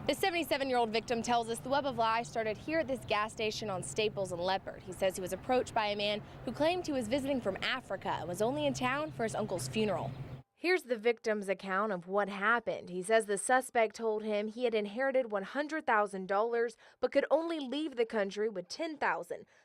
The 77-year-old victim tells us the web of lies started here at this gas station on Staples and Leopard. He says he was approached by a man who claimed he was visiting from Africa and was only in town for his uncle's funeral. Here's the victim's account of what happened. He says the suspect told him he had inherited $100,000 but could only leave the country with $10,000.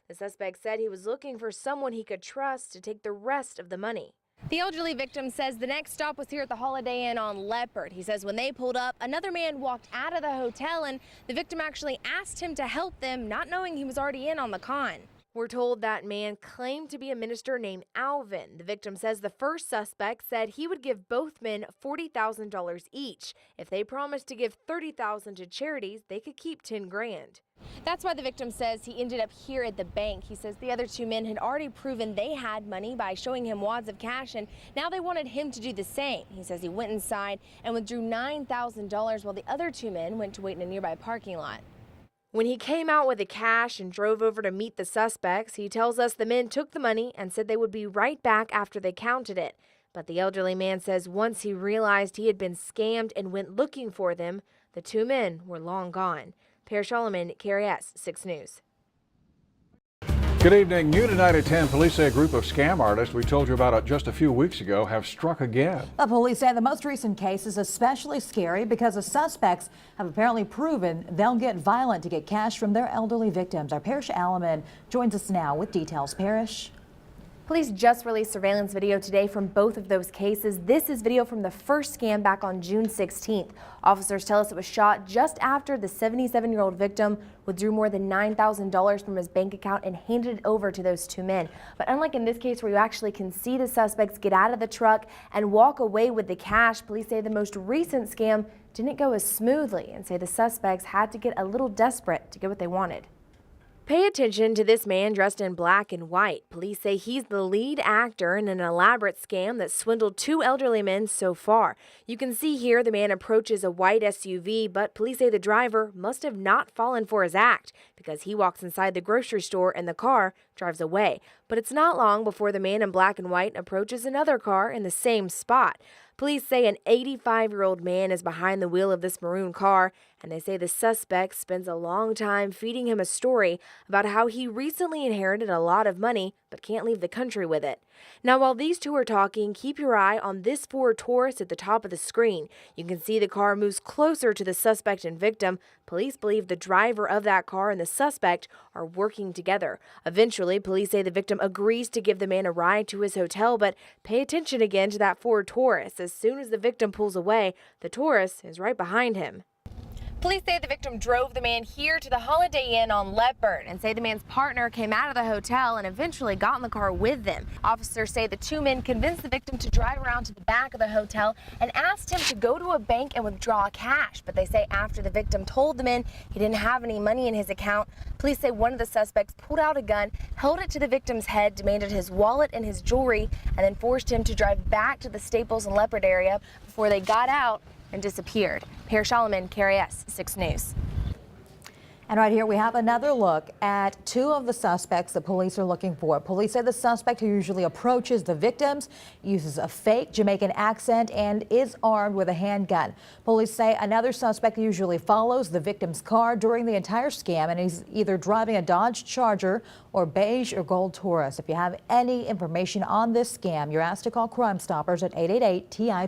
The suspect said he was looking for someone he could trust to take the rest of the money. The elderly victim says the next stop was here at the Holiday Inn on Leopard. He says when they pulled up, another man walked out of the hotel and the victim actually asked him to help them, not knowing he was already in on the con. We're told that man claimed to be a minister named Alvin. The victim says the first suspect said he would give both men $40,000 each. If they promised to give $30,000 to charities, they could keep $10 grand. That's why the victim says he ended up here at the bank. He says the other two men had already proven they had money by showing him wads of cash, and now they wanted him to do the same. He says he went inside and withdrew $9,000 while the other two men went to wait in a nearby parking lot. When he came out with the cash and drove over to meet the suspects, he tells us the men took the money and said they would be right back after they counted it. But the elderly man says once he realized he had been scammed and went looking for them, the two men were long gone. Parrish Alleman, KRS 6 News. Good evening. New tonight at 10, police say a group of scam artists we told you about just a few weeks ago have struck again. The police say the most recent case is especially scary because the suspects have apparently proven they'll get violent to get cash from their elderly victims. Our Parrish Alleman joins us now with details. Parrish. Police just released surveillance video today from both of those cases. This is video from the first scam back on June 16th. Officers tell us it was shot just after the 77-year-old victim withdrew more than $9,000 from his bank account and handed it over to those two men. But unlike in this case where you actually can see the suspects get out of the truck and walk away with the cash, police say the most recent scam didn't go as smoothly and say the suspects had to get a little desperate to get what they wanted. Pay attention to this man dressed in black and white. Police say he's the lead actor in an elaborate scam that swindled two elderly men so far. You can see here the man approaches a white SUV, but police say the driver must have not fallen for his act because he walks inside the grocery store and the car drives away. But it's not long before the man in black and white approaches another car in the same spot. Police say an 85-year-old man is behind the wheel of this maroon car, and they say the suspect spends a long time feeding him a story about how he recently inherited a lot of money but can't leave the country with it. Now, while these two are talking, keep your eye on this Ford Taurus at the top of the screen. You can see the car moves closer to the suspect and victim. Police believe the driver of that car and the suspect are working together. Eventually, police say the victim agrees to give the man a ride to his hotel, but pay attention again to that Ford Taurus. As soon as the victim pulls away, the Taurus is right behind him. Police say the victim drove the man here to the Holiday Inn on Leopard and say the man's partner came out of the hotel and eventually got in the car with them. Officers say the two men convinced the victim to drive around to the back of the hotel and asked him to go to a bank and withdraw cash. But they say after the victim told the men he didn't have any money in his account, police say one of the suspects pulled out a gun, held it to the victim's head, demanded his wallet and his jewelry, and then forced him to drive back to the Staples and Leopard area before they got out and disappeared. Parrish Alleman, KRS 6 News. And right here we have another look at two of the suspects the police are looking for. Police say the suspect who usually approaches the victims uses a fake Jamaican accent and is armed with a handgun. Police say another suspect usually follows the victim's car during the entire scam, and he's either driving a Dodge Charger or beige or gold Taurus. If you have any information on this scam, you're asked to call Crime Stoppers at 888-TIP.